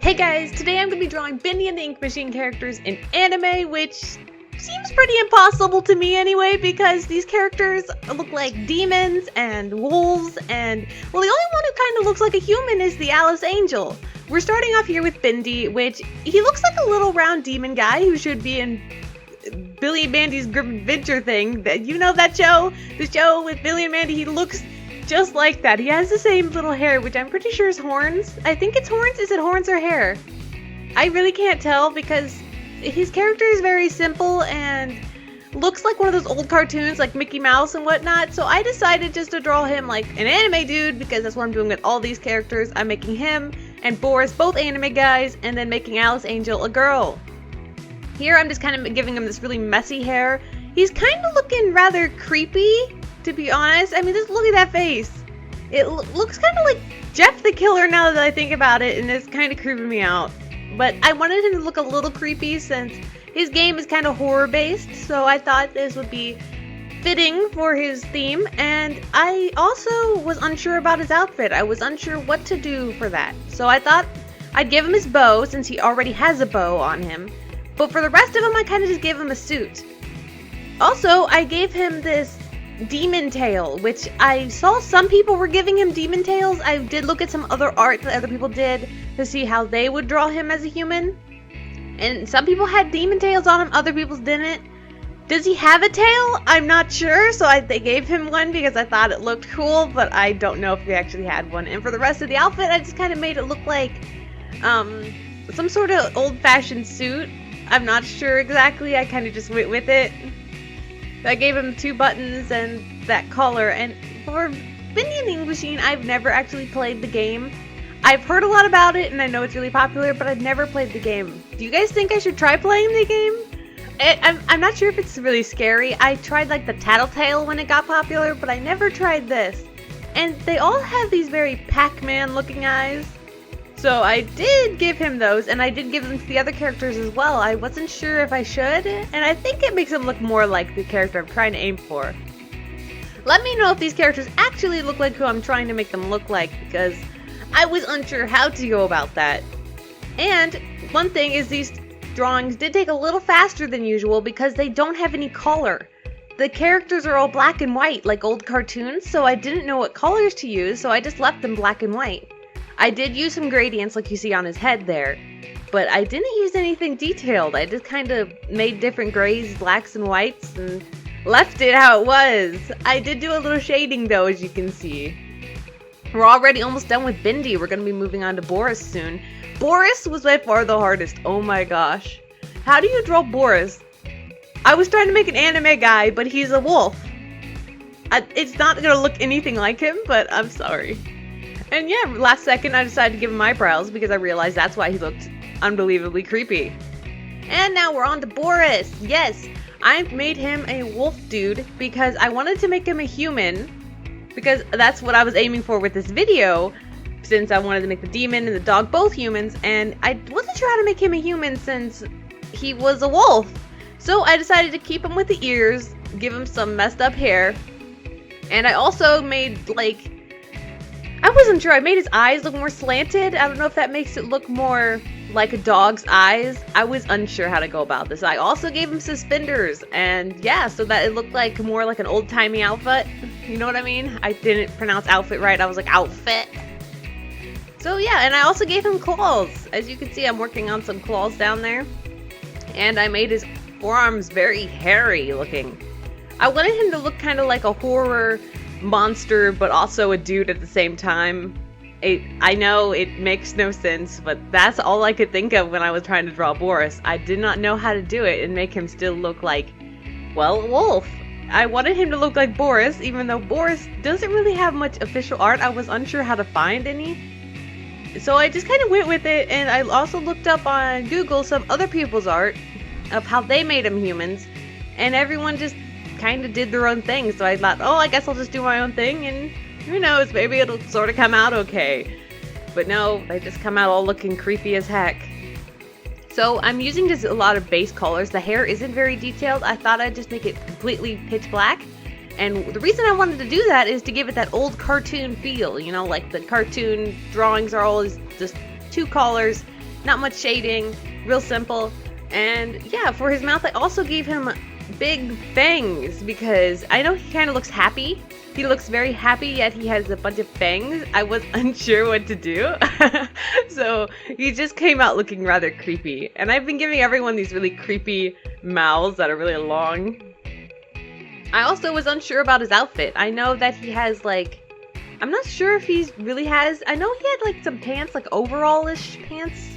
Hey guys, today I'm going to be drawing Bendy and the Ink Machine characters in anime, which seems pretty impossible to me anyway, because these characters look like demons and wolves, and, well, the only one who kind of looks like a human is the Alice Angel. We're starting off here with Bendy, which he looks like a little round demon guy who should be in Billy and Mandy's Grim Adventure thing. You know that show? The show with Billy and Mandy, he looks just like that. He has the same little hair, which I'm pretty sure is horns. I think it's horns. Is it horns or hair? I really can't tell because his character is very simple and looks like one of those old cartoons like Mickey Mouse and whatnot. So I decided just to draw him like an anime dude because that's what I'm doing with all these characters. I'm making him and Boris both anime guys and then making Alice Angel a girl. Here I'm just kind of giving him this really messy hair. He's kind of looking rather creepy, to be honest. I mean, just look at that face. It looks kind of like Jeff the Killer now that I think about it, and it's kind of creeping me out. But I wanted him to look a little creepy since his game is kind of horror-based, so I thought this would be fitting for his theme. And I also was unsure about his outfit. I was unsure what to do for that. So I thought I'd give him his bow since he already has a bow on him. But for the rest of him, I kind of just gave him a suit. Also, I gave him this demon tail, which I saw some people were giving him demon tails. I did look at some other art that other people did to see how they would draw him as a human. And some people had demon tails on him, other people didn't. Does he have a tail? I'm not sure, so they gave him one because I thought it looked cool, but I don't know if he actually had one. And for the rest of the outfit, I just kind of made it look like some sort of old-fashioned suit. I'm not sure exactly, I kind of just went with it. I gave him 2 buttons and that collar. And for Bendy and the Ink Machine, I've never actually played the game. I've heard a lot about it and I know it's really popular, but I've never played the game. Do you guys think I should try playing the game? I'm not sure if it's really scary. I tried like the Tattletale when it got popular, but I never tried this. And they all have these very Pac-Man looking eyes. So I did give him those, and I did give them to the other characters as well. I wasn't sure if I should, and I think it makes him look more like the character I'm trying to aim for. Let me know if these characters actually look like who I'm trying to make them look like, because I was unsure how to go about that. And one thing is these drawings did take a little faster than usual because they don't have any color. The characters are all black and white like old cartoons, so I didn't know what colors to use, so I just left them black and white. I did use some gradients like you see on his head there, but I didn't use anything detailed. I just kind of made different grays, blacks, and whites and left it how it was. I did do a little shading though, as you can see. We're already almost done with Bendy. We're going to be moving on to Boris soon. Boris was by far the hardest. Oh my gosh. How do you draw Boris? I was trying to make an anime guy, but he's a wolf. It's not going to look anything like him, but I'm sorry. And yeah, last second I decided to give him eyebrows because I realized that's why he looked unbelievably creepy. And now we're on to Boris. Yes, I made him a wolf dude because I wanted to make him a human because that's what I was aiming for with this video, since I wanted to make the demon and the dog both humans, and I wasn't sure how to make him a human since he was a wolf. So I decided to keep him with the ears, give him some messed up hair, and I also made I wasn't sure. I made his eyes look more slanted. I don't know if that makes it look more like a dog's eyes. I was unsure how to go about this. I also gave him suspenders, and yeah, so that it looked like more like an old-timey outfit. You know what I mean? I didn't pronounce outfit right. I was like, outfit. So yeah, and I also gave him claws. As you can see, I'm working on some claws down there. And I made his forearms very hairy looking. I wanted him to look kind of like a horror monster, but also a dude at the same time. I know it makes no sense, but that's all I could think of when I was trying to draw Boris. I did not know how to do it and make him still look like, well, a wolf. I wanted him to look like Boris, even though Boris doesn't really have much official art. I was unsure how to find any. So I just kind of went with it, and I also looked up on Google some other people's art of how they made them humans, and everyone just kind of did their own thing. So I thought, oh, I guess I'll just do my own thing, and who knows, maybe it'll sort of come out okay. But no, they just come out all looking creepy as heck. So I'm using just a lot of base colors. The hair isn't very detailed. I thought I'd just make it completely pitch black. And the reason I wanted to do that is to give it that old cartoon feel, you know, like the cartoon drawings are always just 2 colors Not much shading, real simple. And yeah, for his mouth, I also gave him big fangs because I know he kind of looks happy. He looks very happy, yet he has a bunch of fangs. I was unsure what to do. So he just came out looking rather creepy. And I've been giving everyone these really creepy mouths that are really long. I also was unsure about his outfit. I know that he has like, I'm not sure if he really has, I know he had like some pants, like overall-ish pants.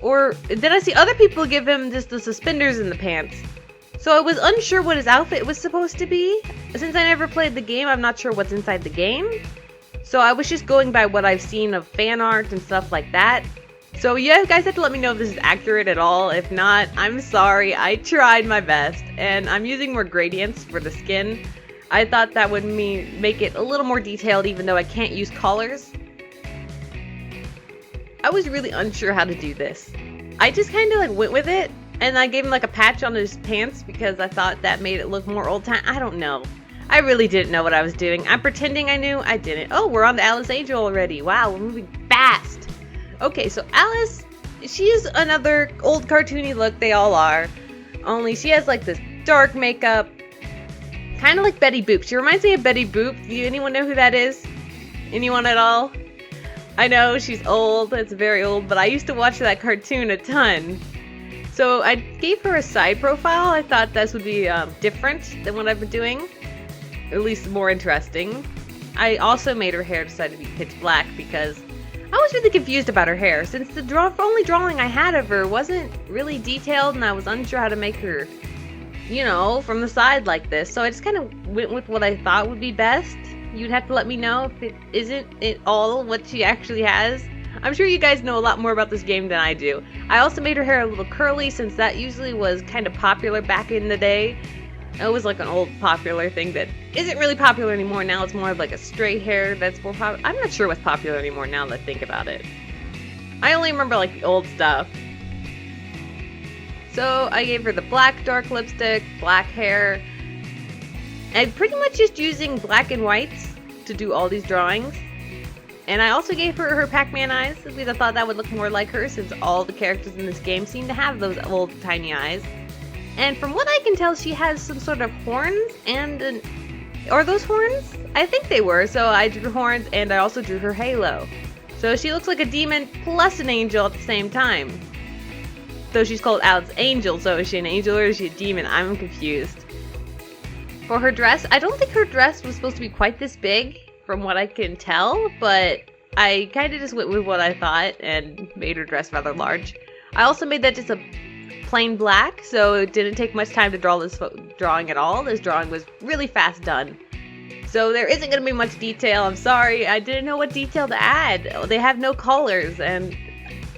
Or did I see other people give him just the suspenders in the pants? So I was unsure what his outfit was supposed to be. Since I never played the game, I'm not sure what's inside the game. So I was just going by what I've seen of fan art and stuff like that. So yeah, you guys have to let me know if this is accurate at all. If not, I'm sorry. I tried my best. And I'm using more gradients for the skin. I thought that would make it a little more detailed even though I can't use collars. I was really unsure how to do this. I just kind of like went with it. And I gave him like a patch on his pants because I thought that made it look more old time. I don't know. I really didn't know what I was doing. I'm pretending I knew. I didn't. Oh, we're on to Alice Angel already. Wow, we're moving fast. Okay, so Alice, she's another old cartoony look. They all are. Only she has like this dark makeup. Kind of like Betty Boop. She reminds me of Betty Boop. Do anyone know who that is? Anyone at all? I know she's old. It's very old. But I used to watch that cartoon a ton. So I gave her a side profile. I thought this would be different than what I've been doing. At least more interesting. I also made her hair decide to be pitch black because I was really confused about her hair. Since the only drawing I had of her wasn't really detailed and I was unsure how to make her, you know, from the side like this. So I just kind of went with what I thought would be best. You'd have to let me know if it isn't at all what she actually has. I'm sure you guys know a lot more about this game than I do. I also made her hair a little curly since that usually was kind of popular back in the day. It was like an old popular thing that isn't really popular anymore. Now it's more of like a straight hair that's more popular. I'm not sure what's popular anymore now that I think about it. I only remember like the old stuff. So I gave her the black dark lipstick, black hair, and pretty much just using black and whites to do all these drawings. And I also gave her Pac-Man eyes because I thought that would look more like her since all the characters in this game seem to have those old tiny eyes. And from what I can tell, she has some sort of horns and are those horns? I think they were. So I drew horns and I also drew her halo. So she looks like a demon plus an angel at the same time. So she's called Alice Angel. So is she an angel or is she a demon? I'm confused. For her dress, I don't think her dress was supposed to be quite this big. From what I can tell, but I kind of just went with what I thought and made her dress rather large. I also made that just a plain black, so it didn't take much time to draw this drawing at all. This drawing was really fast done. So there isn't going to be much detail. I'm sorry, I didn't know what detail to add. They have no colors, and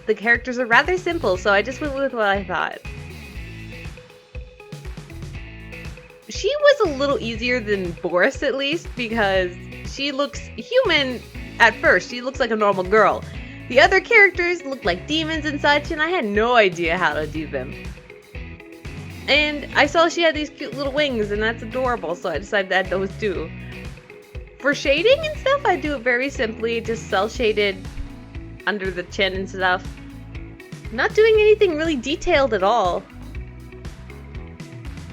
the characters are rather simple, so I just went with what I thought. She was a little easier than Boris, at least, because she looks human at first. She looks like a normal girl. The other characters look like demons and such, and I had no idea how to do them. And I saw she had these cute little wings, and that's adorable, so I decided to add those too. For shading and stuff, I do it very simply, just cel shaded under the chin and stuff. Not doing anything really detailed at all.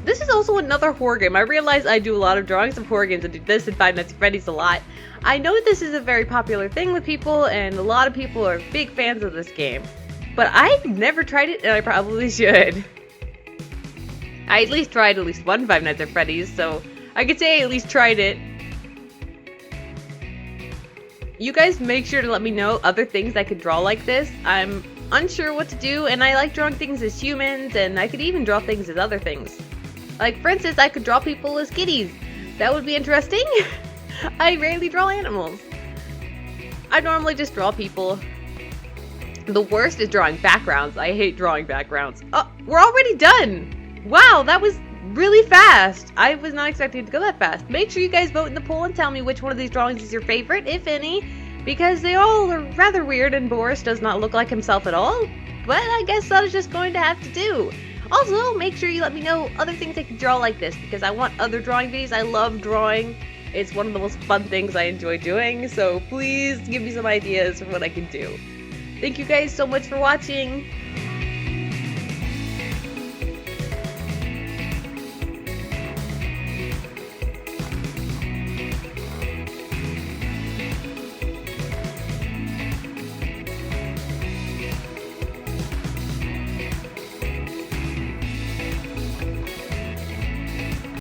This is also another horror game. I realize I do a lot of drawings of horror games. I do this and Five Nights at Freddy's a lot. I know this is a very popular thing with people, and a lot of people are big fans of this game. But I've never tried it, and I probably should. I at least tried at least one Five Nights at Freddy's, so I could say I at least tried it. You guys make sure to let me know other things I could draw like this. I'm unsure what to do, and I like drawing things as humans, and I could even draw things as other things. Like, for instance, I could draw people as kitties. That would be interesting. I rarely draw animals. I normally just draw people. The worst is drawing backgrounds. I hate drawing backgrounds. Oh, we're already done. Wow, that was really fast. I was not expecting it to go that fast. Make sure you guys vote in the poll and tell me which one of these drawings is your favorite, if any, because they all are rather weird and Boris does not look like himself at all. But I guess that is just going to have to do. Also, make sure you let me know other things I can draw like this, because I want other drawing videos. I love drawing. It's one of the most fun things I enjoy doing, so please give me some ideas for what I can do. Thank you guys so much for watching.